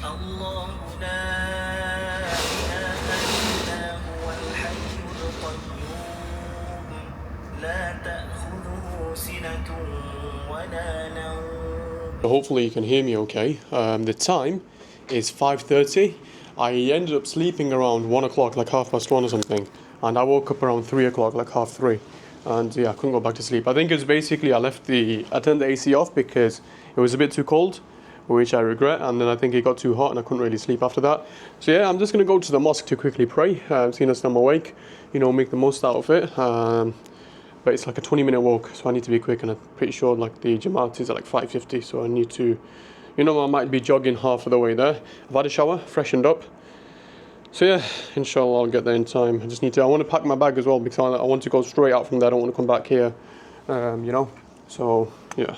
الله لا إله إلا هو الحي القيوم لا تأخذه سنة ولا نوم. Hopefully you can hear me okay. The time is 5:30. I ended up sleeping around 1 o'clock, like 1:30 or something, and I woke up around 3 o'clock, like 3:30, and yeah, I couldn't go back to sleep. I think it's basically I turned the AC off because it was a bit too cold, which I regret, and then I think it got too hot and I couldn't really sleep after that. So yeah, I'm just going to go to the mosque to quickly pray, seeing as I'm awake, make the most out of it. But it's like a 20-minute walk, so I need to be quick, and I'm pretty sure like the Jamaat is at like 5:50, so I need to, I might be jogging half of the way there. I've had a shower, freshened up. So yeah, inshallah I'll get there in time. I want to pack my bag as well because I want to go straight out from there. I don't want to come back here, so yeah.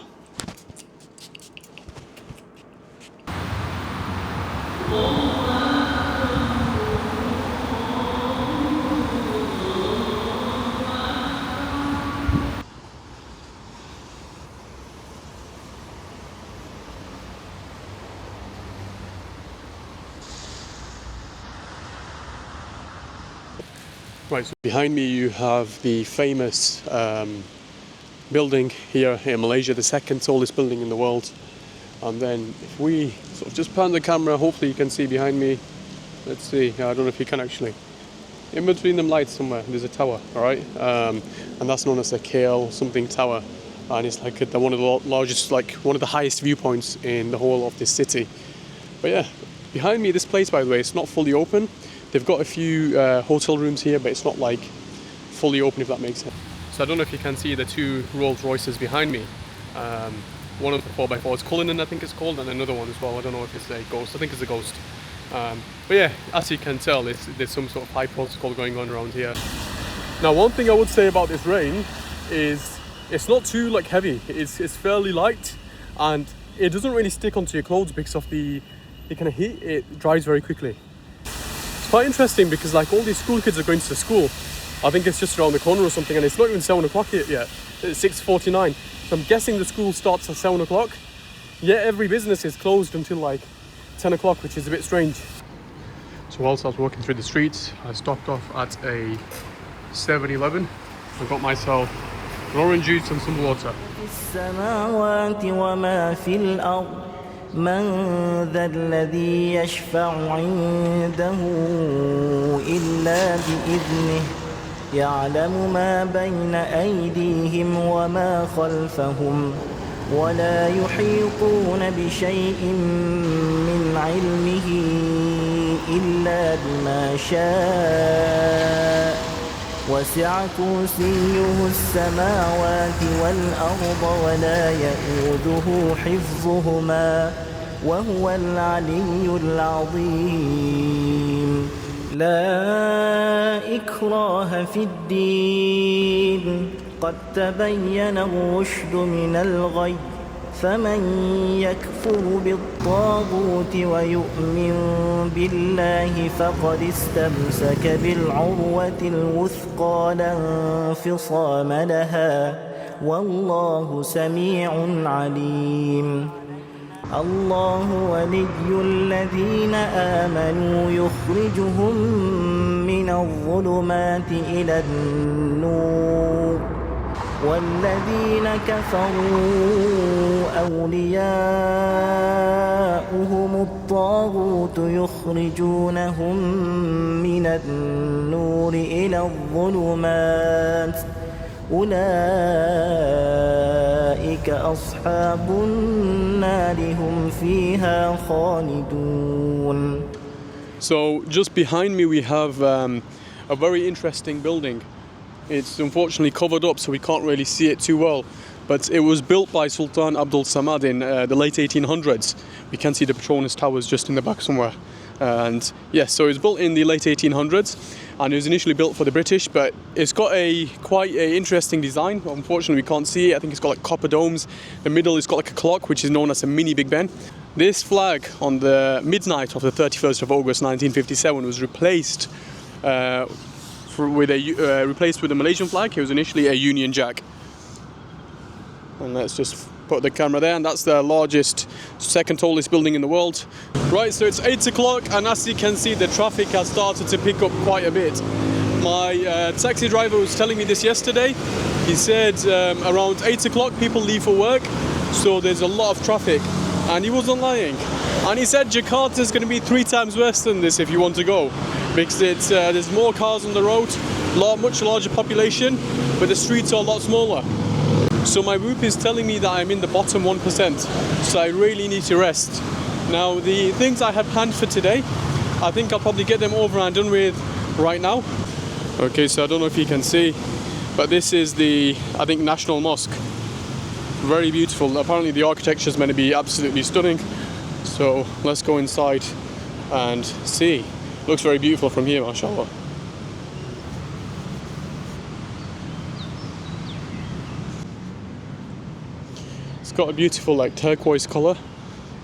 Right, so behind me you have the famous building here in Malaysia, the second tallest building in the world. And then if we sort of just pan the camera, hopefully you can see behind me. Let's see, I don't know if you can actually. In between them lights somewhere, there's a tower, alright? And that's known as the KL something tower. And it's like one of the largest, like one of the highest viewpoints in the whole of this city. But yeah, behind me, this place, by the way, it's not fully open. They've got a few hotel rooms here, but it's not like fully open, if that makes sense. So I don't know if you can see the two Rolls Royces behind me. One of the 4x4 is Cullinan, I think it's called, and another one as well. I don't know if it's a Ghost. I think it's a Ghost. But yeah, as you can tell, there's some sort of high protocol going on around here. Now, one thing I would say about this rain is it's not too like heavy. It's fairly light, and it doesn't really stick onto your clothes because of the kind of heat. It dries very quickly. It's quite interesting because like all these school kids are going to school. I think it's just around the corner or something, and it's not even 7 o'clock yet. It's 6:49. So I'm guessing the school starts at 7 o'clock. Yet every business is closed until like 10 o'clock, which is a bit strange. So whilst I was walking through the streets, I stopped off at a 7-Eleven. I got myself an orange juice and some water. من ذا الذي يشفع عنده إلا بإذنه يعلم ما بين أيديهم وما خلفهم ولا يحيطون بشيء من علمه إلا بما شاء وسع كرسيه السماوات والأرض ولا يئوده حفظهما وهو العلي العظيم لا إكراه في الدين قد تبين الرشد من الغي فمن يكفر بالطاغوت ويؤمن بالله فقد استمسك بالعروة الوثقى لا انفصام لها والله سميع عليم الله ولي الذين آمنوا يخرجهم من الظلمات إلى النور والذين كفروا أولياؤهم الطاغوت يخرجونهم من النور إلى الظلمات أولئك أصحاب النار هم فيها خالدون. So just behind me we have a very interesting building. It's unfortunately covered up, so we can't really see it too well. But it was built by Sultan Abdul Samad in the late 1800s. We can see the Petronas Towers just in the back somewhere. And yes, so it was built in the late 1800s, and it was initially built for the British, but it's got quite a interesting design. Unfortunately, we can't see it. I think it's got like copper domes. The middle is got like a clock, which is known as a mini Big Ben. This flag on the midnight of the 31st of August 1957 was replaced with a Malaysian flag. It was initially a Union Jack. And let's just put the camera there, and that's the largest, second tallest building in the world. Right, so it's 8 o'clock, and as you can see, the traffic has started to pick up quite a bit. My taxi driver was telling me this yesterday. He said around 8 o'clock people leave for work, so there's a lot of traffic, and he wasn't lying. And he said Jakarta is going to be 3 times worse than this if you want to go, because there's more cars on the road, much larger population, but the streets are a lot smaller. So my Whoop is telling me that I'm in the bottom 1%, so I really need to rest. Now the things I had planned for today, I think I'll probably get them over and done with right now. Okay, so I don't know if you can see, but this is the, I think, National Mosque. Very beautiful. Apparently the architecture is meant to be absolutely stunning. So let's go inside and see. Looks very beautiful from here, mashallah. It's got a beautiful like turquoise colour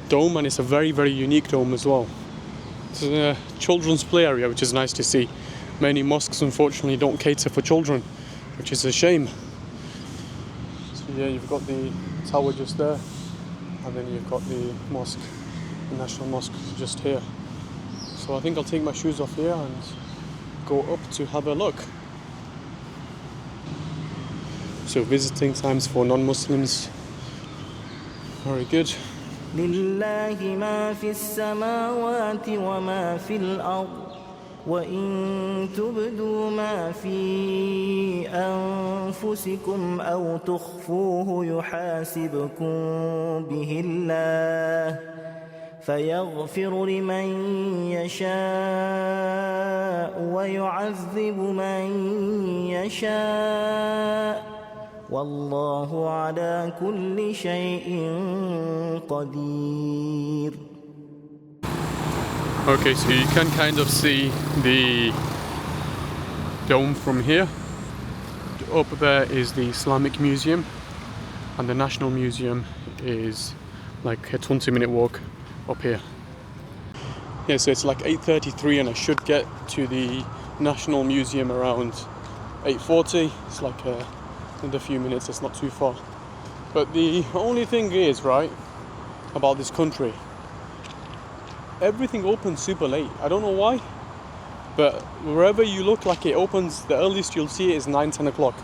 dome, and it's a very, very unique dome as well. It's a children's play area, which is nice to see. Many mosques unfortunately don't cater for children, which is a shame. So yeah, you've got the tower just there, and then you've got the mosque, the National Mosque, just here. So I think I'll take my shoes off here and go up to have a look. So visiting times for non-Muslims, very good. لله ما في السماوات وما في الأرض وإن تبدوا ما في أنفسكم أو تخفوه يحاسبكم به الله فيغفر لمن يشاء ويعذب من يشاء والله على كل شيء قدير. Okay, so you can kind of see the dome from here. Up there is the Islamic Museum, and the National Museum is like a 20-minute walk up here. Yeah, so it's like 8:33, and I should get to the National Museum around 8:40. It's like another few minutes, it's not too far. But the only thing is, right, about this country, everything opens super late. I don't know why, but wherever you look, like it opens, the earliest you'll see it is 9-10 o'clock.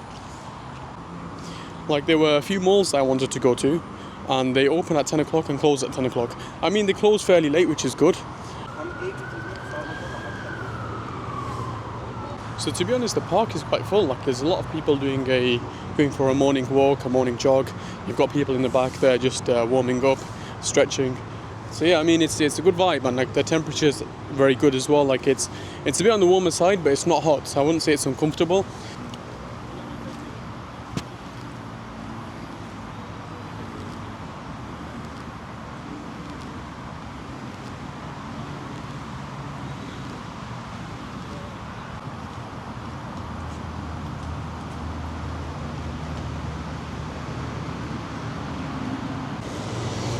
Like there were a few malls I wanted to go to, and they open at 10 o'clock and close at 10 o'clock. I mean, they close fairly late, which is good. So to be honest, the park is quite full. Like there's a lot of people going for a morning walk, a morning jog. You've got people in the back there just warming up, stretching. So yeah, I mean it's a good vibe, and like the temperature's very good as well. Like it's a bit on the warmer side, but it's not hot, so I wouldn't say it's uncomfortable.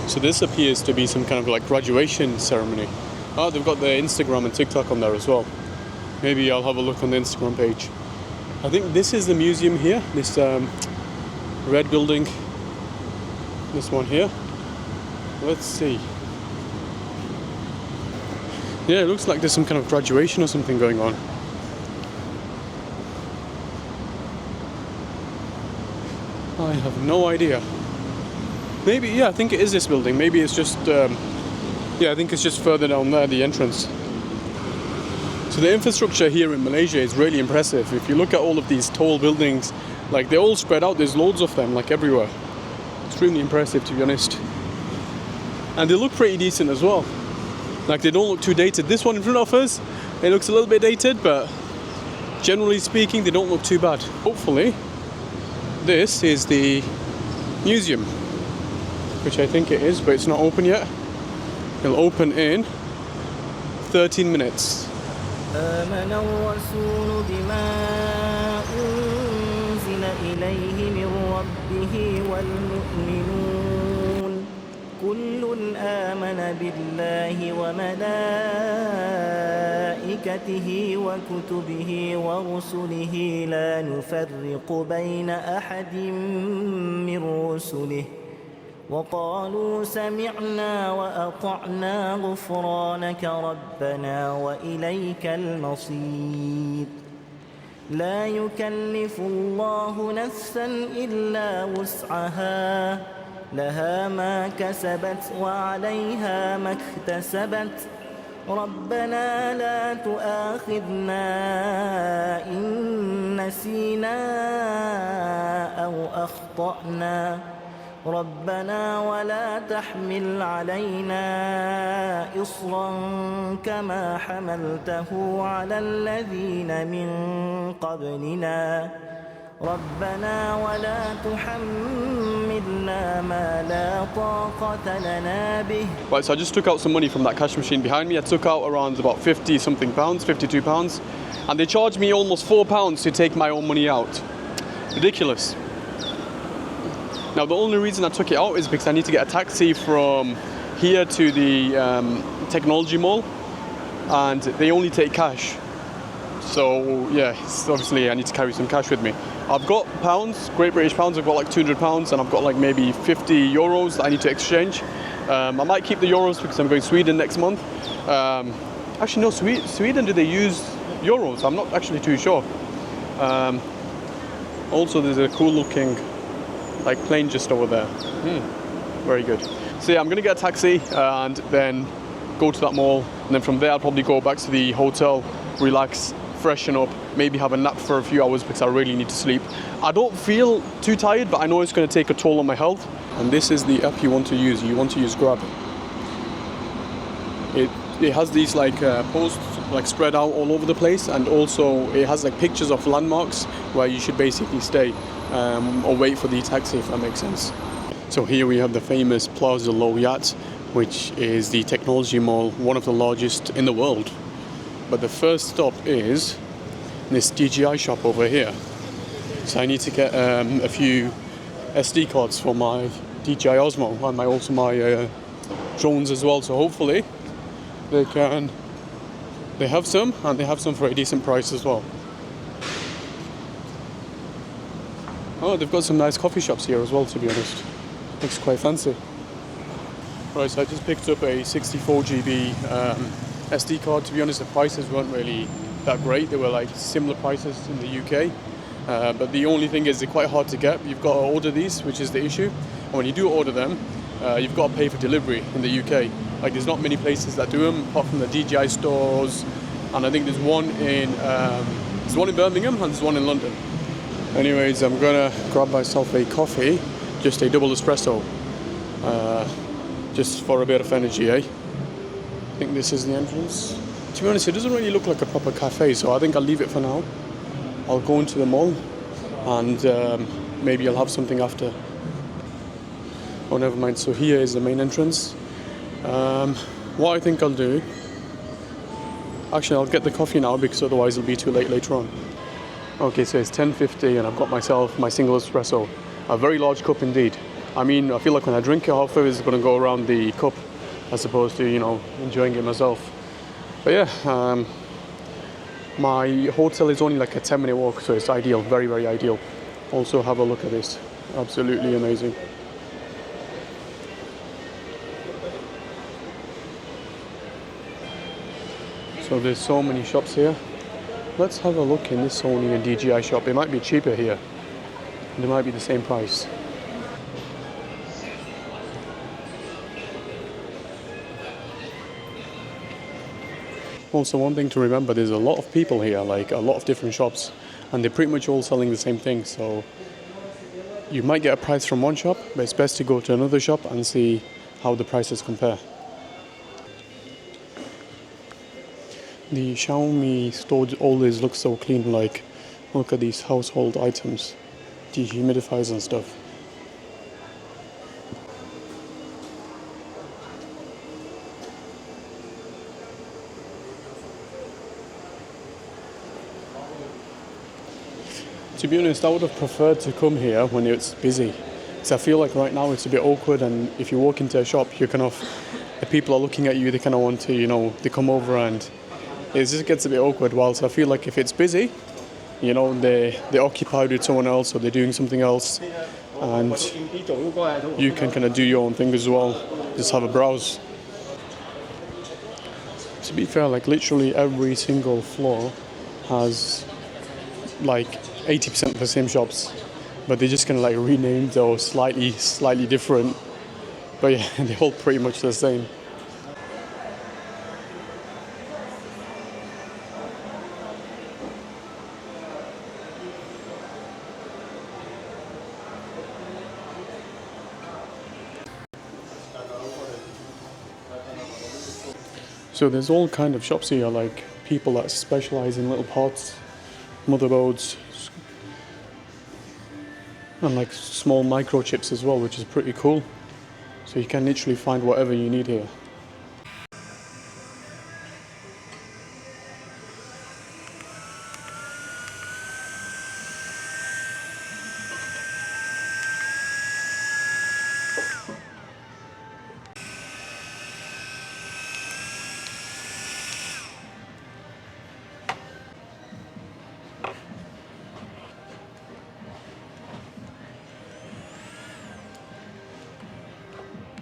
So this appears to be some kind of like graduation ceremony. Oh, they've got their Instagram and TikTok on there as well. Maybe I'll have a look on the Instagram page. I think this is the museum here, this red building, this one here. Let's see. Yeah, it looks like there's some kind of graduation or something going on. I have no idea. Maybe, yeah, I think it is this building. Maybe it's just, yeah, I think it's just further down there, the entrance. So the infrastructure here in Malaysia is really impressive. If you look at all of these tall buildings, like they're all spread out, there's loads of them, like everywhere. Extremely impressive, to be honest. And they look pretty decent as well. Like they don't look too dated. This one in front of us, it looks a little bit dated, but generally speaking, they don't look too bad. Hopefully, this is the museum, which I think it is, but it's not open yet. It'll open in 13 minutes. آمن الرسول بما أنزل إليه من ربه والمؤمنون كل آمن بالله وملائكته وكتبه ورسله لا نفرق بين أحد من رسله وقالوا سمعنا وأطعنا غفرانك ربنا وإليك المصير لا يكلف الله نفسا إلا وسعها لها ما كسبت وعليها ما اكتسبت ربنا لا تؤاخذنا إن نسينا أو أخطأنا ربنا ولا تحمل علينا إصرا كما حملته على الذين من قبلنا ربنا ولا تحملنا ما لا طاقة لنا به. Right, so I just took out some money from that cash machine behind me. I took out around about 50 something pounds, 52 pounds, and they charged me almost £4 to take my own money out. Ridiculous. Now the only reason I took it out is because I need to get a taxi from here to the technology mall, and they only take cash. So yeah, obviously I need to carry some cash with me. I've got pounds, Great British pounds. I've got like £200, and I've got like maybe 50 euros that I need to exchange. I might keep the euros because I'm going to Sweden next month. Actually, no, Sweden, do they use euros? I'm not actually too sure. Also, there's a cool looking like plane just over there. Very good. So yeah, I'm gonna get a taxi and then go to that mall, and then from there I'll probably go back to the hotel, relax, freshen up, maybe have a nap for a few hours because I really need to sleep. I don't feel too tired, but I know it's going to take a toll on my health. And this is the app you want to use. You want to use Grab. It has these like posts like spread out all over the place, and also it has like pictures of landmarks where you should basically stay or wait for the taxi, if that makes sense. So here we have the famous Plaza Lowyat, which is the technology mall, one of the largest in the world. But the first stop is this DJI shop over here. So I need to get a few SD cards for my DJI Osmo and also my drones as well. So hopefully they have some, and they have some for a decent price as well. Oh, they've got some nice coffee shops here as well, to be honest. Looks quite fancy. Right, so I just picked up a 64 GB SD card. To be honest, the prices weren't really that great. They were like similar prices in the UK. But the only thing is they're quite hard to get. You've got to order these, which is the issue. And when you do order them, you've got to pay for delivery in the UK. Like there's not many places that do them, apart from the DJI stores. And I think there's one in Birmingham and there's one in London. Anyways, I'm gonna grab myself a coffee, just a double espresso, just for a bit of energy, eh? I think this is the entrance. To be honest, it doesn't really look like a proper cafe, so I think I'll leave it for now. I'll go into the mall and maybe I'll have something after. Oh, never mind. So here is the main entrance. What I think I'll do, actually I'll get the coffee now because otherwise it'll be too late later on. Okay, so it's 10:50 and I've got myself my single espresso. A very large cup indeed. I mean, I feel like when I drink it, half of it is going to go around the cup as opposed to, you know, enjoying it myself. But yeah, my hotel is only like a 10-minute walk, so it's ideal, very, very ideal. Also, have a look at this. Absolutely amazing. So there's so many shops here. Let's have a look in this Sony and DJI shop. It might be cheaper here. It might be the same price. Also, one thing to remember, there's a lot of people here, like a lot of different shops, and they're pretty much all selling the same thing. So you might get a price from one shop, but it's best to go to another shop and see how the prices compare. The Xiaomi store always looks so clean, like look at these household items, dehumidifiers and stuff. To be honest, I would have preferred to come here when it's busy, because I feel like right now it's a bit awkward, and if you walk into a shop, you're kind of, the people are looking at you, they kind of want to, you know, they come over and it just gets a bit awkward. Whilst I feel like if it's busy, you know, they're occupied with someone else or they're doing something else, and you can kind of do your own thing as well. Just have a browse. To be fair, like literally every single floor has like 80% of the same shops, but they're just kind of like renamed or slightly different. But yeah, they're all pretty much the same. So there's all kind of shops here, like people that specialize in little pots, motherboards, and like small microchips as well, which is pretty cool. So you can literally find whatever you need here.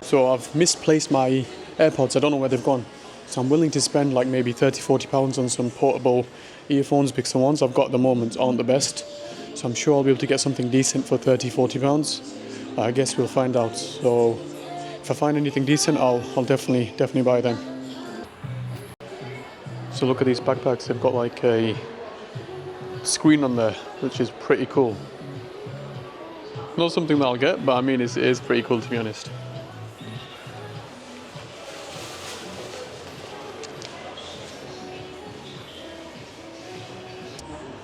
So I've misplaced my AirPods, I don't know where they've gone. So I'm willing to spend like maybe 30-40 pounds on some portable earphones because the ones I've got at the moment aren't the best. So I'm sure I'll be able to get something decent for 30-40 pounds. I guess we'll find out. So if I find anything decent, I'll definitely buy them. So look at these backpacks, they've got like a screen on there, which is pretty cool. Not something that I'll get, but I mean it is pretty cool to be honest.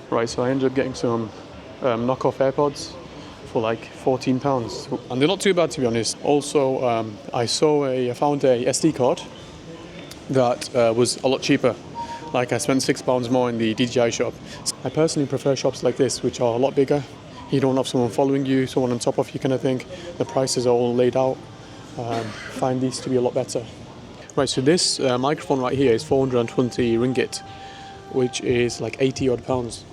Right, so I ended up getting some knockoff AirPods for like £14, and they're not too bad to be honest. Also, I found a SD card that was a lot cheaper. Like I spent £6 more in the DJI shop. I personally prefer shops like this, which are a lot bigger. You don't have someone following you, someone on top of you kind of thing. The prices are all laid out. Find these to be a lot better. Right, so this microphone right here is 420 ringgit, which is like 80 odd pounds.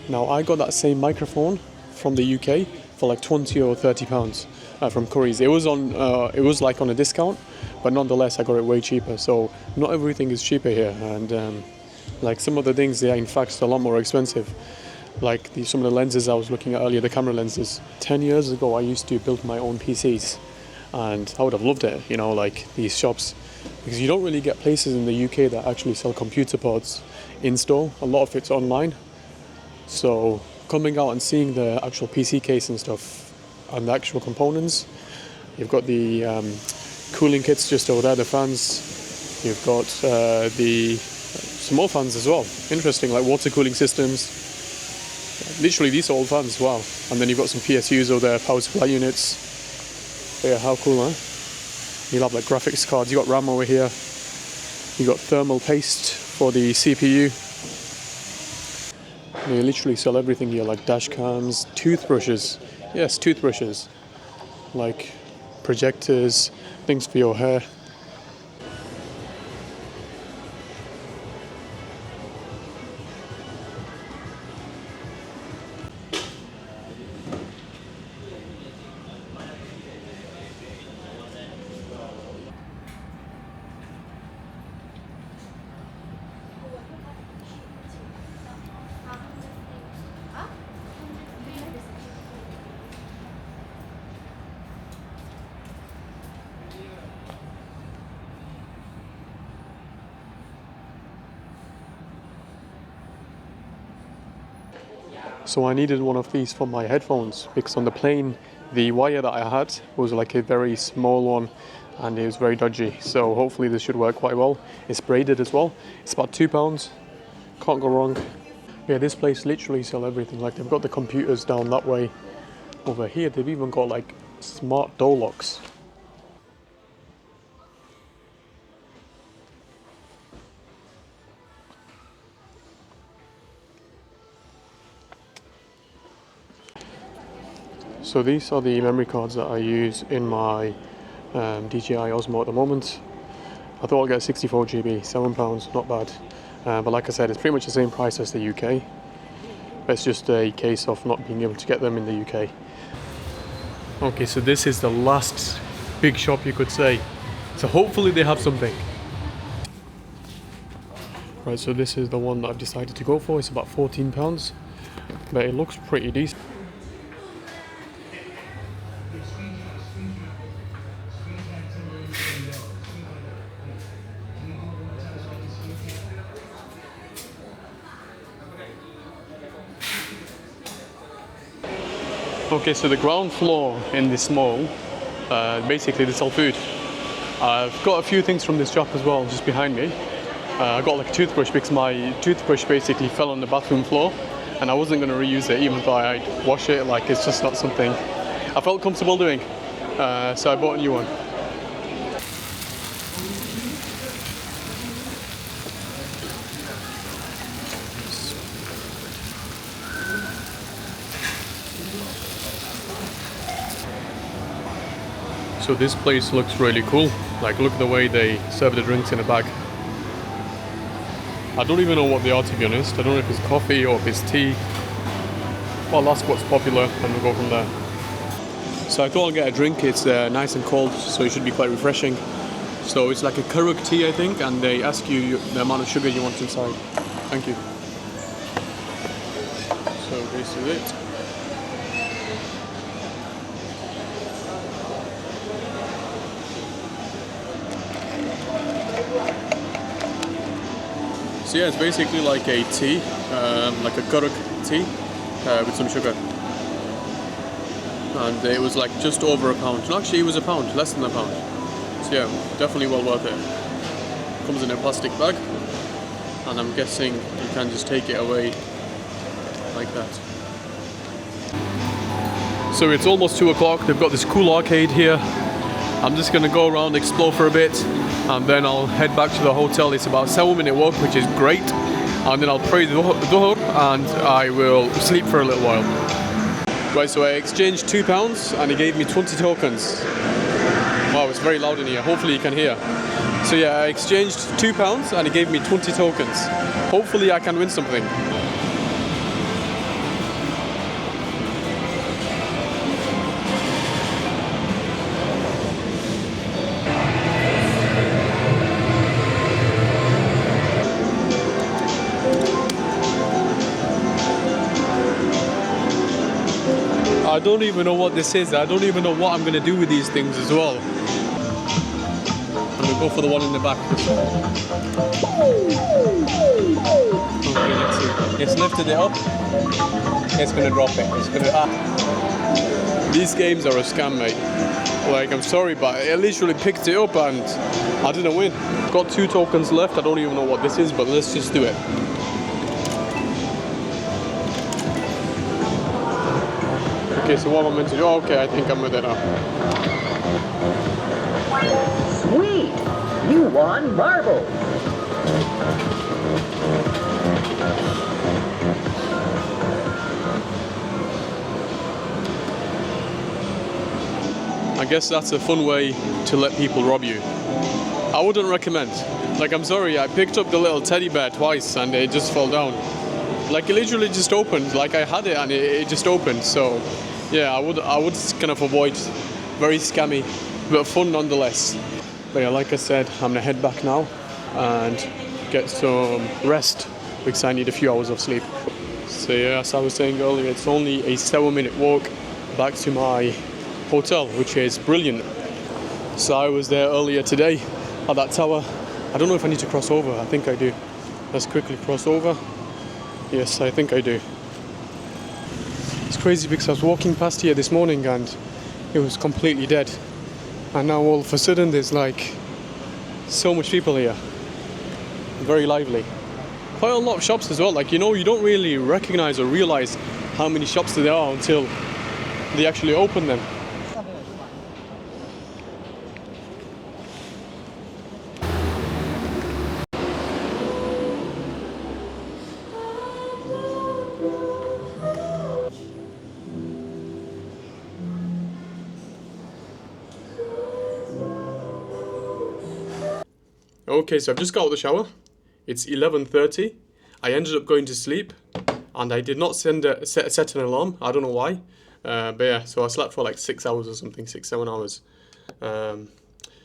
Now I got that same microphone from the UK for like 20 or 30 pounds from Curry's. It was like on a discount, but nonetheless I got it way cheaper. So not everything is cheaper here, and like some of the things they are in fact a lot more expensive. Like some of the lenses I was looking at earlier, the camera lenses. 10 years ago I used to build my own PCs, and I would have loved it, you know, like these shops, because you don't really get places in the UK that actually sell computer pods in store. A lot of it's online. So coming out and seeing the actual PC case and stuff and the actual components, you've got the cooling kits just over there, the fans, you've got some more fans as well, interesting, like water cooling systems. Literally these are all fans, wow. And then you've got some PSUs over there, power supply units. But yeah, how cool, huh? You'll have like graphics cards, you've got RAM over here, you've got thermal paste for the CPU. They literally sell everything here, like dash cams, toothbrushes. Yes, toothbrushes. Like projectors, things for your hair. So I needed one of these for my headphones because on the plane the wire that I had was like a very small one and it was very dodgy. So hopefully this should work quite well. It's braided as well. It's about £2. Can't go wrong. Yeah, this place literally sell everything. Like they've got the computers down that way. Over here they've even got like smart door locks. So these are the memory cards that I use in my DJI Osmo at the moment. I thought I'll get 64GB, £7, not bad. But like I said, it's pretty much the same price as the UK. It's just a case of not being able to get them in the UK. Okay, so this is the last big shop, you could say. So hopefully they have something. Right, so this is the one that I've decided to go for. It's about £14, but it looks pretty decent. Okay, so the ground floor in this mall, basically they sell food. I've got a few things from this shop as well, just behind me. I got like a toothbrush because my toothbrush basically fell on the bathroom floor and I wasn't going to reuse it even though I'd wash it. Like, it's just not something I felt comfortable doing. So I bought a new one. So this place looks really cool. Like, look at the way they serve the drinks in a bag. I don't even know what they are, to be honest. I don't know if it's coffee or if it's tea. Well, I'll ask what's popular and we'll go from there. So I thought I'll get a drink. It's nice and cold, so it should be quite refreshing. So it's like a Kuruk tea, I think, and they ask you the amount of sugar you want inside. Thank you. So this is it. So yeah, it's basically like a tea, like a Kuruk tea with some sugar. And it was like just over £1. No, actually it was £1, less than £1. So yeah, definitely well worth it. Comes in a plastic bag, and I'm guessing you can just take it away like that. So it's almost 2 o'clock, they've got this cool arcade here. I'm just gonna go around, explore for a bit, and then I'll head back to the hotel. It's about a 7-minute walk, which is great. And then I'll pray the dhuhr and I will sleep for a little while. Right, so I exchanged £2 and he gave me 20 tokens. Wow, it's very loud in here. Hopefully you can hear. So yeah, I exchanged £2 and he gave me 20 tokens. Hopefully I can win something. I don't even know what this is. I don't even know what I'm going to do with these things as well. I'm going to go for the one in the back. Okay, let's see. It's lifted it up. It's going to drop it. It's going to... These games are a scam, mate. Like, I'm sorry, but I literally picked it up and I didn't win. Got 2 tokens left. I don't even know what this is, but let's just do it. Okay, so what am I meant to do? Oh, okay, I think I'm with it now. Sweet! You won marbles! I guess that's a fun way to let people rob you. I wouldn't recommend. Like, I'm sorry, I picked up the little teddy bear twice and it just fell down. Like, it literally just opened. Like, I had it and it just opened, so... Yeah, I would kind of avoid. Very scammy, but fun nonetheless. But yeah, like I said, I'm gonna head back now and get some rest because I need a few hours of sleep. So yeah, as I was saying earlier, it's only a 7-minute walk back to my hotel, which is brilliant. So I was there earlier today at that tower. I don't know if I need to cross over. I think I do. Let's quickly cross over. Yes, I think I do. It's crazy because I was walking past here this morning and it was completely dead. And now all of a sudden there's like so much people here. Very lively. Quite a lot of shops as well. Like, you know, you don't really recognize or realize how many shops there are until they actually open them. Okay, so I've just got out of the shower. It's 11:30. I ended up going to sleep and I did not set an alarm. I don't know why. But yeah, so I slept for like 6 hours or something, 6-7 hours.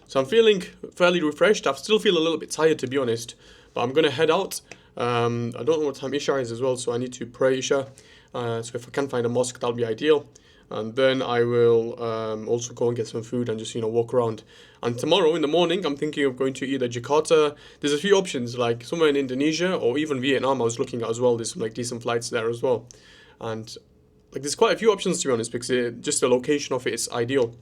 So I'm feeling fairly refreshed. I still feel a little bit tired, to be honest, but I'm gonna head out. I don't know what time Isha is as well, so I need to pray Isha. So if I can find a mosque, that'll be ideal. And then I will also go and get some food and just, walk around. And tomorrow in the morning, I'm thinking of going to either Jakarta. There's a few options, like somewhere in Indonesia or even Vietnam I was looking at as well. There's some like decent flights there as well. And like there's quite a few options, to be honest, because just the location of it is ideal.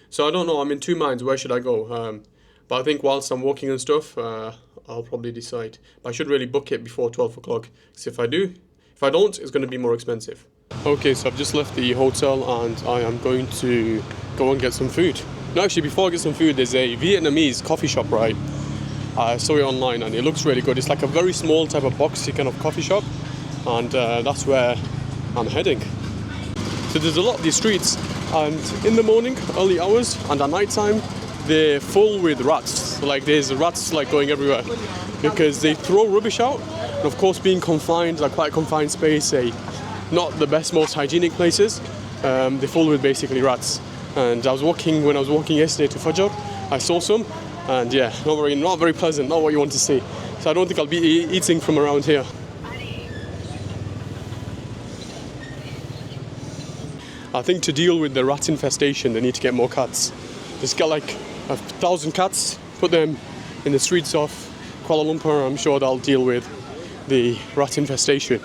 So I don't know, I'm in two minds, where should I go? But I think whilst I'm walking and stuff, I'll probably decide. But I should really book it before 12 o'clock. Because if I don't, it's going to be more expensive. Okay, so I've just left the hotel and I am going to go and get some food. No, actually, before I get some food, there's a Vietnamese coffee shop, right? I saw it online and it looks really good. It's like a very small type of boxy kind of coffee shop. And that's where I'm heading. So there's a lot of these streets, and in the morning, early hours, and at night time, they're full with rats. So, like there's rats like going everywhere because they throw rubbish out. And of course, being confined, like quite a confined space, not the best, most hygienic places, they're full with basically rats. And when I was walking yesterday to Fajr, I saw some, and yeah, not very pleasant, not what you want to see. So I don't think I'll be eating from around here. I think to deal with the rat infestation, they need to get more cats. Just get like 1,000 cats, put them in the streets of Kuala Lumpur. I'm sure they'll deal with the rat infestation.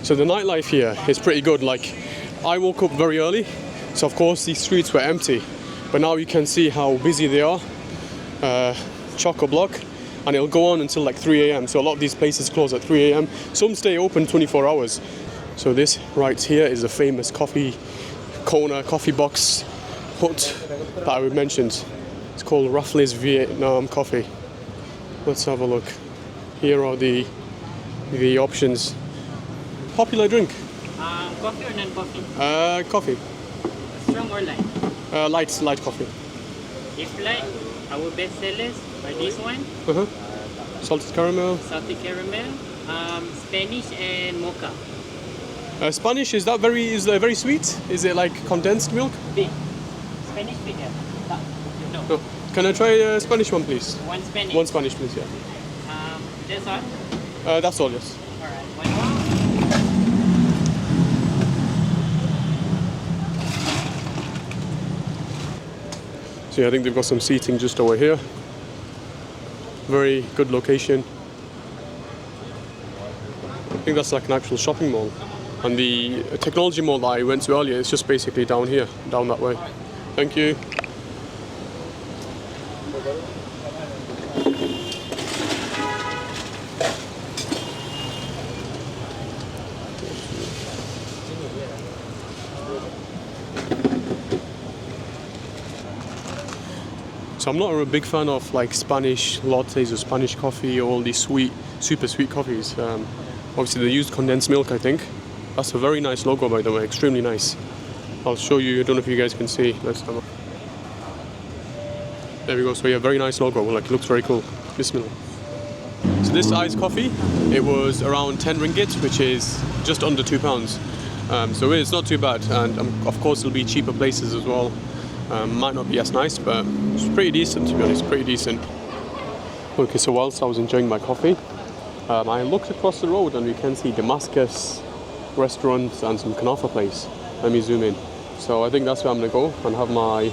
So the nightlife here is pretty good. Like, I woke up very early, so of course these streets were empty. But now you can see how busy they are, chock-a-block, and it'll go on until like 3 a.m. So a lot of these places close at 3 a.m. Some stay open 24 hours. So this right here is a famous coffee box hut that I mentioned. It's called Raffles Vietnam Coffee. Let's have a look. Here are the options. Popular drink? Coffee or non-coffee? Coffee. Strong or light? Light coffee. If light, our best sellers are this one. Salted caramel. Salted caramel, Spanish and mocha. Spanish, is that very sweet? Is it like condensed milk? Big. Spanish big, yeah. No. No. Can I try a Spanish one, please? One Spanish. One Spanish, please, yeah. That's all? That's all, yes. Alright, one more. So yeah, I think they've got some seating just over here. Very good location. I think that's like an actual shopping mall. And the technology mall that I went to earlier is just basically down here, down that way. Thank you. So I'm not a big fan of like Spanish lattes or Spanish coffee or all these super sweet coffees. Obviously they used condensed milk, I think. That's a very nice logo, by the way, extremely nice. I'll show you, I don't know if you guys can see. Let's have a... There we go, so yeah, very nice logo, like it looks very cool. Bismillah. So this iced coffee, it was around 10 ringgit, which is just under £2. So it's not too bad, and of course there'll be cheaper places as well. Might not be as nice, but it's pretty decent, to be honest, pretty decent. Okay, so whilst I was enjoying my coffee, I looked across the road and we can see Damascus restaurants and some kanafa place. Let me zoom in. So I think that's where I'm gonna go and have my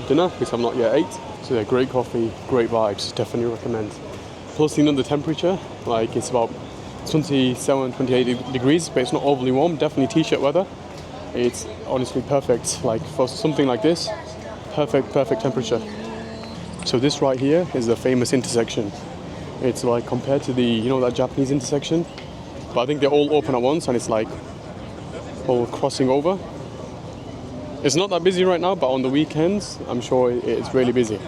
dinner, because I'm not yet ate. So yeah, great coffee, great vibes, definitely recommend. Plus, the temperature, like it's about 27, 28 degrees, but it's not overly warm, definitely t-shirt weather. It's honestly perfect, like for something like this, perfect temperature. So this right here is the famous intersection. It's like compared to the, that Japanese intersection, but I think they're all open at once and it's like all crossing over. It's not that busy right now, but on the weekends, I'm sure it's really busy.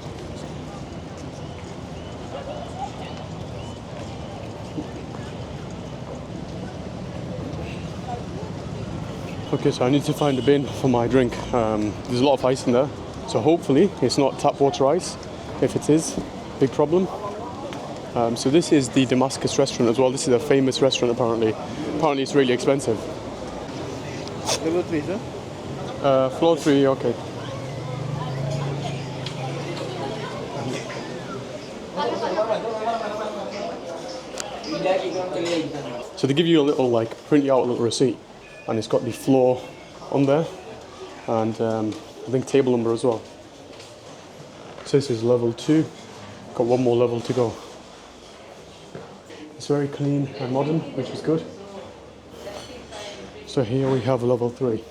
Okay, so I need to find a bin for my drink. There's a lot of ice in there, so hopefully it's not tap water ice. If it is, big problem. So this is the Damascus restaurant as well. This is a famous restaurant apparently. Apparently it's really expensive. Level 3, sir. Floor 3, okay. So they give you a little, like, print you out a little receipt, and it's got the floor on there, and I think table number as well. So this is level 2, got one more level to go. It's very clean and modern, which is good. So here we have level 3,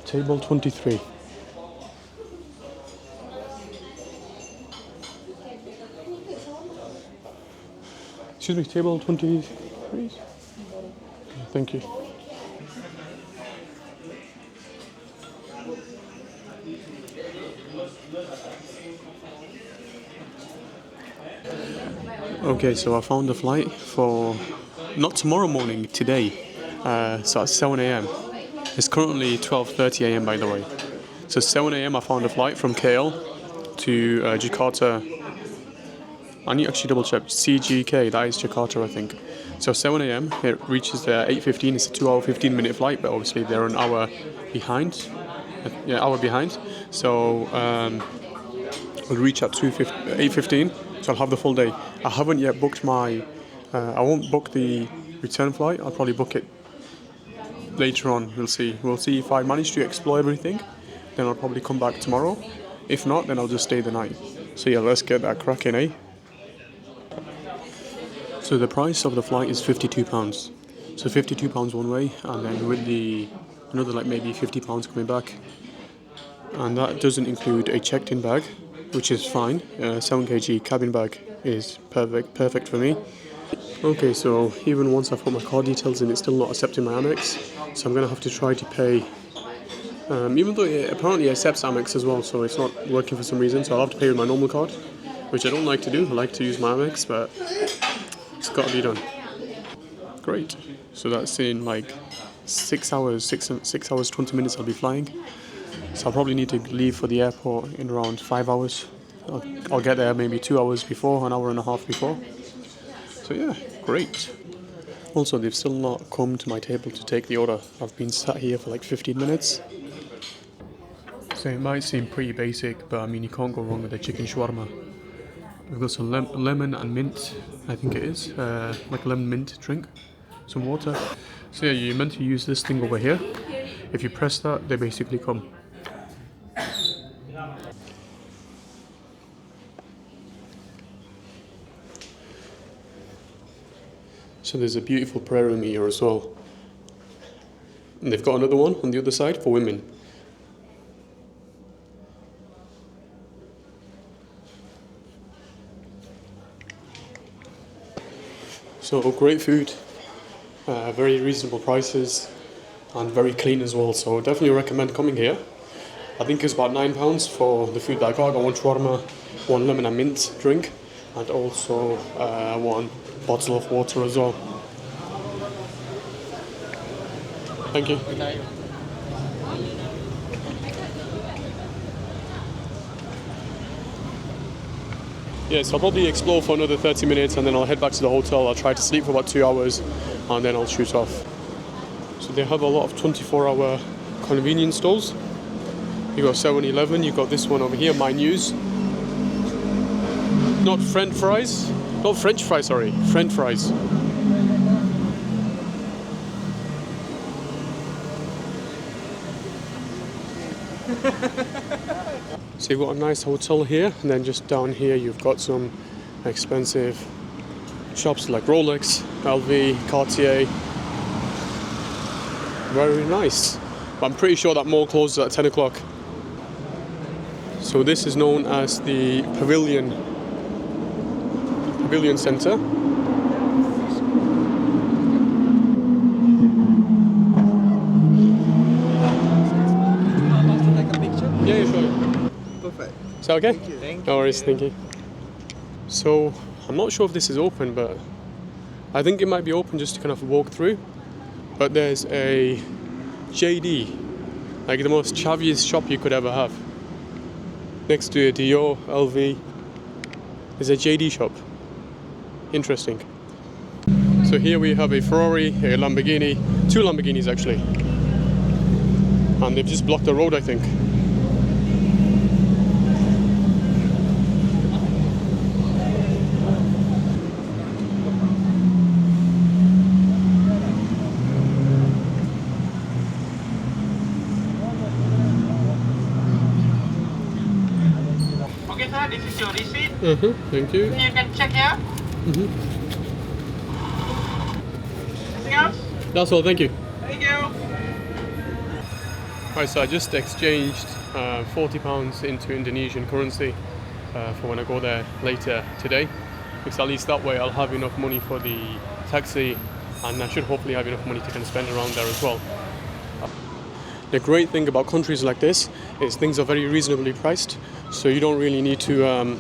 table 23. Excuse me, table 23. Thank you. Okay, so I found a flight for not tomorrow morning, today. So at 7 a.m. It's currently 12:30 a.m. by the way. So 7 a.m. I found a flight from KL to Jakarta. I need to actually double check. CGK, that is Jakarta, I think. So 7 a.m. it reaches there 8:15. It's a 2-hour 15-minute flight, but obviously they're an hour behind. Yeah, hour behind. So we'll reach at 8:15. So I'll have the full day. I haven't yet booked my. I won't book the return flight. I'll probably book it later on. We'll see. We'll see if I manage to explore everything. Then I'll probably come back tomorrow. If not, then I'll just stay the night. So yeah, let's get that cracking, eh? So the price of the flight is £52. So £52 one way, and then with the another like maybe £50 coming back. And that doesn't include a checked-in bag, which is fine. 7 kg cabin bag is perfect for me. Okay, so even once I've put my card details in, it's still not accepting my Amex. So I'm going to have to try to pay, even though it apparently accepts Amex as well, so it's not working for some reason. So I'll have to pay with my normal card, which I don't like to do. I like to use my Amex, but it's got to be done. Great. So that's in like 6 hours, 6 hours, 20 minutes I'll be flying. So I'll probably need to leave for the airport in around 5 hours. I'll get there maybe 2 hours before, an hour and a half before. So yeah, great. Also, they've still not come to my table to take the order. I've been sat here for like 15 minutes. So it might seem pretty basic, but I mean, you can't go wrong with a chicken shawarma. We've got some lemon and mint, I think it is, like a lemon mint drink, some water. So yeah, you're meant to use this thing over here. If you press that, they basically come. So there's a beautiful prayer room here as well. And they've got another one on the other side for women. So great food, very reasonable prices, and very clean as well. So definitely recommend coming here. I think it's about £9 for the food that I got. I got one shawarma, one lemon and mint drink, and also one bottle of water as well. Thank you. Good night. Yeah, so I'll probably explore for another 30 minutes and then I'll head back to the hotel. I'll try to sleep for about 2 hours and then I'll shoot off. So they have a lot of 24-hour convenience stores. You got 7-Eleven, you got this one over here, My News. Not French fries, sorry, French fries. So you've got a nice hotel here, and then just down here you've got some expensive shops like Rolex, LV, Cartier. Very nice. But I'm pretty sure that mall closes at 10 o'clock. So this is known as the Pavilion Centre. Yeah, sure. Perfect. Is that okay? Thank you. No worries, thank you. So, I'm not sure if this is open, but I think it might be open just to kind of walk through. But there's a JD, like the most chaviest shop you could ever have. Next to a Dior, LV, there's a JD shop. Interesting. So here we have a Ferrari, a Lamborghini, 2 Lamborghinis actually. and they've just blocked the road, I think. Okay, sir, this is your receipt. Thank you. You can check here. Anything else? That's all, thank you. Thank you. Right, so I just exchanged £40 into Indonesian currency for when I go there later today, because at least that way I'll have enough money for the taxi, and I should hopefully have enough money to kind of spend around there as well. The great thing about countries like this is things are very reasonably priced, so you don't really need to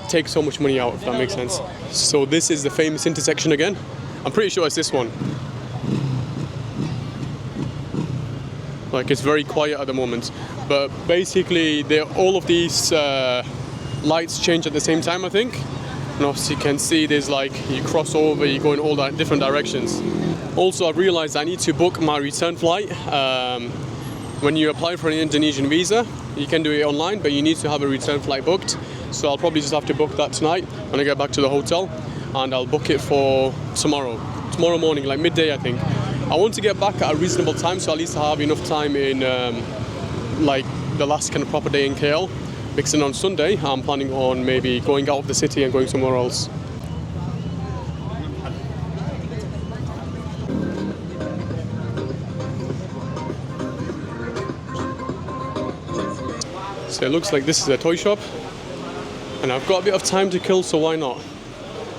take so much money out, if that makes sense. So this is the famous intersection again. I'm pretty sure it's this one. Like, it's very quiet at the moment, but basically all of these lights change at the same time, I think. And obviously you can see there's like, you cross over, you go in all different directions. Also, I've realized I need to book my return flight. When you apply for an Indonesian visa, you can do it online, but you need to have a return flight booked. So I'll probably just have to book that tonight when I get back to the hotel, and I'll book it for tomorrow morning, like midday, I think. I want to get back at a reasonable time, so at least I have enough time in like the last kind of proper day in KL. Because on Sunday, I'm planning on maybe going out of the city and going somewhere else. So it looks like this is a toy shop, and I've got a bit of time to kill, so why not?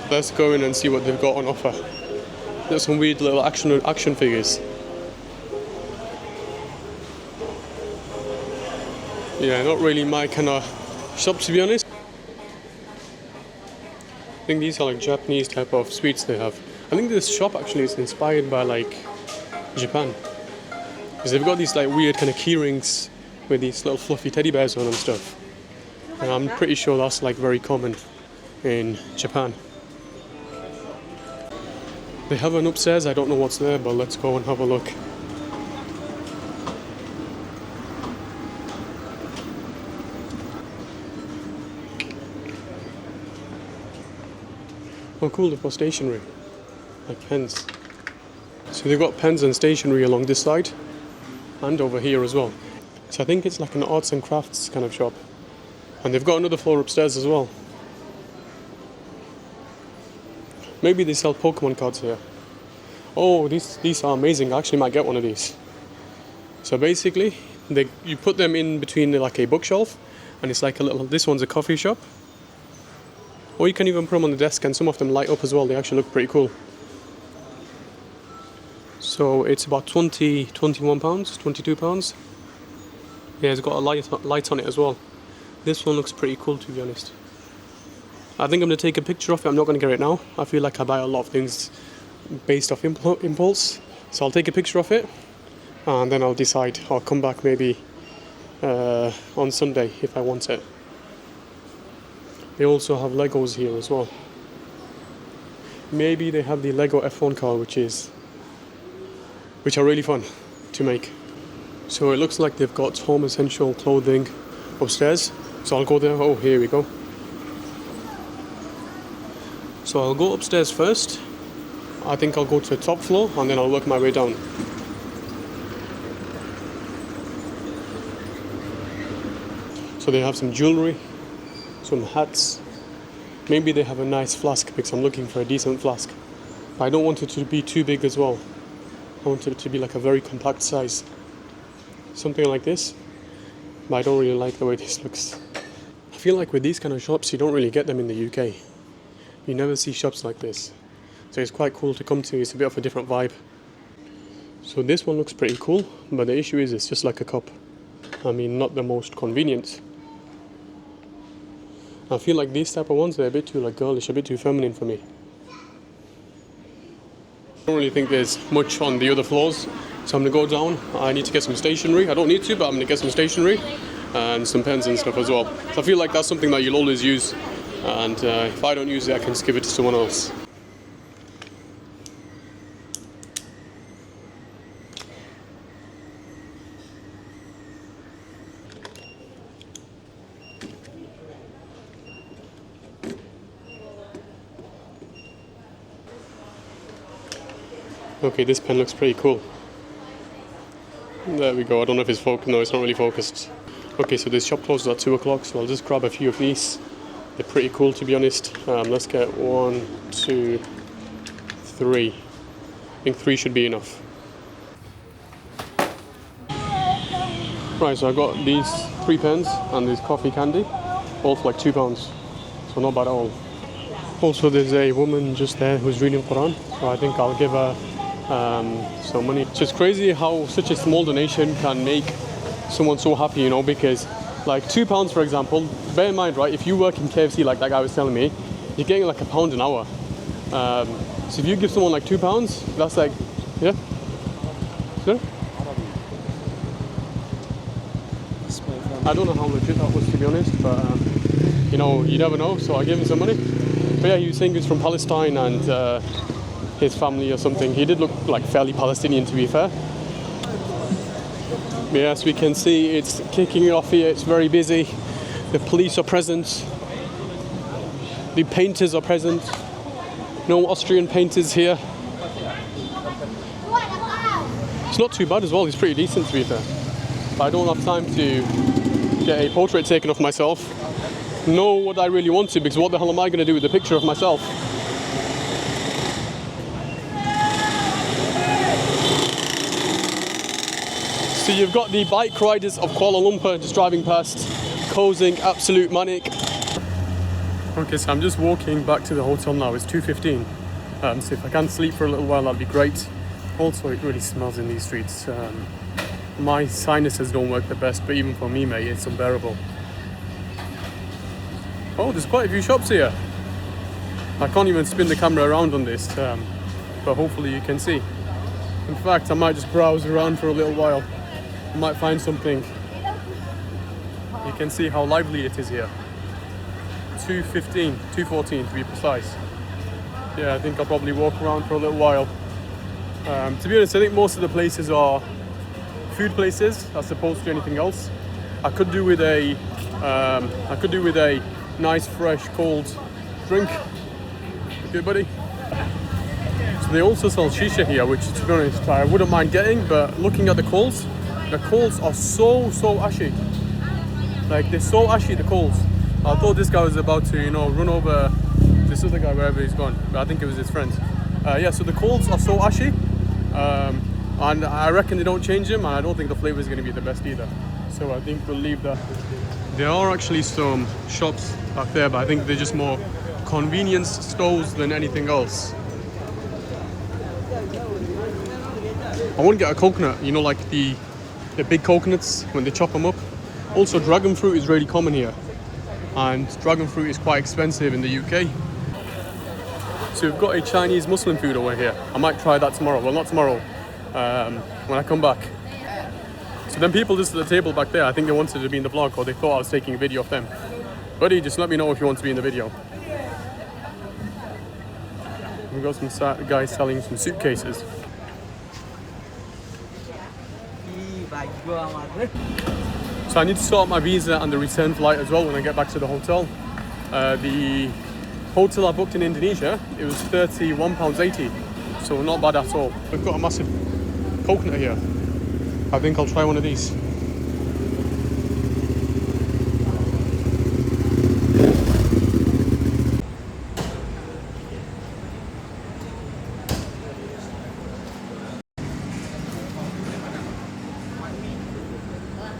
Let's go in and see what they've got on offer. There's some weird little action figures. Yeah, not really my kind of shop, to be honest. I think these are like Japanese type of sweets they have. I think this shop actually is inspired by like Japan, because they've got these like weird kind of key rings with these little fluffy teddy bears on and stuff. And I'm pretty sure that's like very common in Japan. They have an upstairs, I don't know what's there, but let's go and have a look. Oh cool, they've got stationery, like pens. So they've got pens and stationery along this side, and over here as well. So I think it's like an arts and crafts kind of shop. And they've got another floor upstairs as well. Maybe they sell Pokemon cards here. Oh, these are amazing. I actually might get one of these. So basically, you put them in between like a bookshelf, and it's like a little, this one's a coffee shop. Or you can even put them on the desk, and some of them light up as well. They actually look pretty cool. So it's about £21, £22. Yeah, it's got a light on it as well. This one looks pretty cool, to be honest. I think I'm going to take a picture of it. I'm not going to get it now. I feel like I buy a lot of things based off impulse. So I'll take a picture of it, and then I'll decide. I'll come back maybe on Sunday if I want it. They also have Legos here as well. Maybe they have the Lego F1 car, which are really fun to make. So it looks like they've got home essential clothing upstairs. So I'll go there. Oh, here we go. So I'll go upstairs first. I think I'll go to the top floor, and then I'll work my way down. So they have some jewellery, some hats. Maybe they have a nice flask, because I'm looking for a decent flask. I don't want it to be too big as well. I want it to be like a very compact size. Something like this. But I don't really like the way this looks. I feel like with these kind of shops, you don't really get them in the UK. You never see shops like this. So it's quite cool to come to. It's a bit of a different vibe. So this one looks pretty cool, but the issue is it's just like a cup. I mean, not the most convenient. I feel like these type of ones, they're a bit too like girlish, a bit too feminine for me. I don't really think there's much on the other floors, so I'm going to go down. I need to get some stationery. I don't need to, but I'm going to get some stationery and some pens and stuff as well. So I feel like that's something that you'll always use, and if I don't use it, I can just give it to someone else. Okay, this pen looks pretty cool. There we go. I don't know if it's focused. No, it's not really focused. Okay, so this shop closes at 2 o'clock, so I'll just grab a few of these. They're pretty cool, to be honest. Let's get 1, 2, 3. I think 3 should be enough. Right, so I got these 3 pens and this coffee candy, all for like £2. So not bad at all. Also, there's a woman just there who's reading Quran, so I think I'll give her some money. So it's crazy how such a small donation can make someone so happy, you know, because like £2, for example, bear in mind, right, if you work in KFC like that guy was telling me, you're getting like £1 an hour. So if you give someone like £2, that's like, yeah? Sure? I don't know how legit that was, to be honest, but you know, you never know, so I gave him some money. But yeah, he was saying he's from Palestine and his family or something. He did look like fairly Palestinian, to be fair. Yes, we can see it's kicking off here. It's very busy. The police are present. The painters are present. No Austrian painters here. It's not too bad as well. It's pretty decent, to be fair. But I don't have time to get a portrait taken of myself. Nor what I really want to, because what the hell am I going to do with a picture of myself? So you've got the bike riders of Kuala Lumpur just driving past, causing absolute manic. Okay, so I'm just walking back to the hotel now. It's 2:15. So if I can sleep for a little while, that'd be great. Also, it really smells in these streets. My sinuses don't work the best, but even for me, mate, it's unbearable. Oh, there's quite a few shops here. I can't even spin the camera around on this, but hopefully you can see. In fact, I might just browse around for a little while. I might find something. You can see how lively it is here. 2:15, 2:14 to be precise. Yeah, I think I'll probably walk around for a little while. To be honest, I think most of the places are food places as opposed to anything else. I could do with a nice, fresh, cold drink. Okay, buddy. So they also sell shisha here, which, to be honest, I wouldn't mind getting. But looking at the coals are so ashy. Like, they're so ashy, the coals. I thought this guy was about to, you know, run over this other guy wherever he's gone, but I think it was his friend. Yeah, so the coals are so ashy, and I reckon they don't change them, and I don't think the flavour is going to be the best either. So I think we'll leave that. There are actually some shops back there, but I think they're just more convenience stores than anything else. I want to get a coconut, you know, like the big coconuts when they chop them up. Also, dragon fruit is really common here, and dragon fruit is quite expensive in the UK. So we've got a Chinese Muslim food over here. I might try that tomorrow. Well, not tomorrow, when I come back. So then people just at the table back there, I think they wanted to be in the vlog, or they thought I was taking a video of them. Buddy, just let me know if you want to be in the video. We've got some guys selling some suitcases. So I need to sort out my visa and the return flight as well when I get back to the hotel. The hotel I booked in Indonesia, it was £31.80, so not bad at all. We've got a massive coconut here. I think I'll try one of these.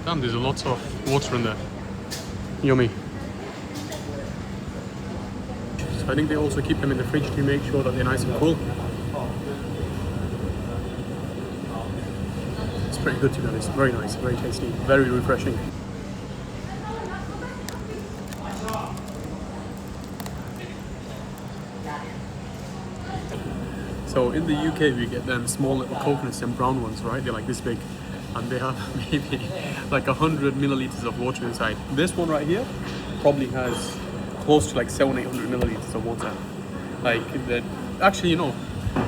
Damn, there's a lot of water in there. Yummy. So I think they also keep them in the fridge to make sure that they're nice and cool. It's pretty good, to be honest. Very nice, very tasty, very refreshing. So in the UK we get them small little coconuts and brown ones, right? They're like this big, and they have maybe like 100 milliliters of water inside. This one right here probably has close to like 700-800 milliliters of water. Like, actually, you know,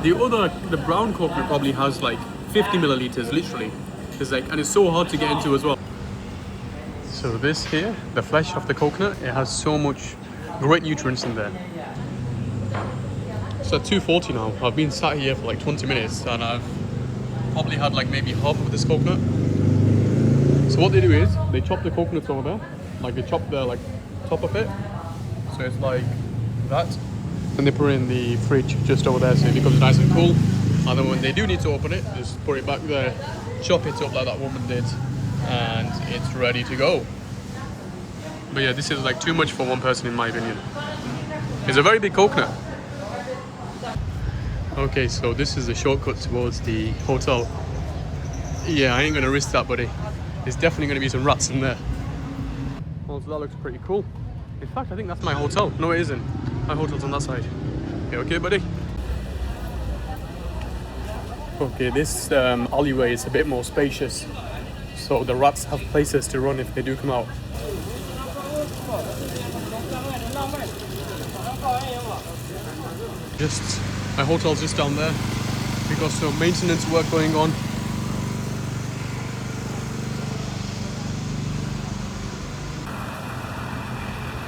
the brown coconut probably has like 50 milliliters, literally. It's like, and it's so hard to get into as well. So this here, the flesh of the coconut, it has so much great nutrients in there. almost at 2:40 now. I've been sat here for like 20 minutes and I've probably had like maybe half of this coconut. So what they do is they chop the coconuts over there, like they chop the like top of it, so it's like that. Then they put it in the fridge just over there so it becomes nice and cool. And then when they do need to open it, just put it back there, chop it up like that woman did, and it's ready to go. But yeah, this is like too much for one person in my opinion. It's a very big coconut. Okay, so this is the shortcut towards the hotel. Yeah, I ain't gonna risk that, buddy. There's definitely gonna be some rats in there. Also, that looks pretty cool. In fact, I think that's my hotel. No, it isn't. My hotel's on that side. Okay, buddy? Okay, this alleyway is a bit more spacious, so the rats have places to run if they do come out. My hotel's just down there. We've got some maintenance work going on.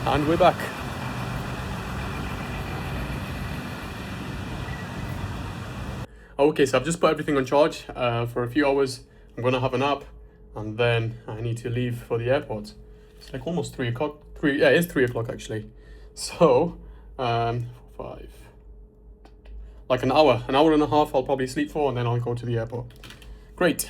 And we're back. Okay, so I've just put everything on charge for a few hours. I'm gonna have a nap and then I need to leave for the airport. It's like almost 3 o'clock. Yeah, it is 3 o'clock actually. So, 5. Like an hour and a half I'll probably sleep for and then I'll go to the airport. Great.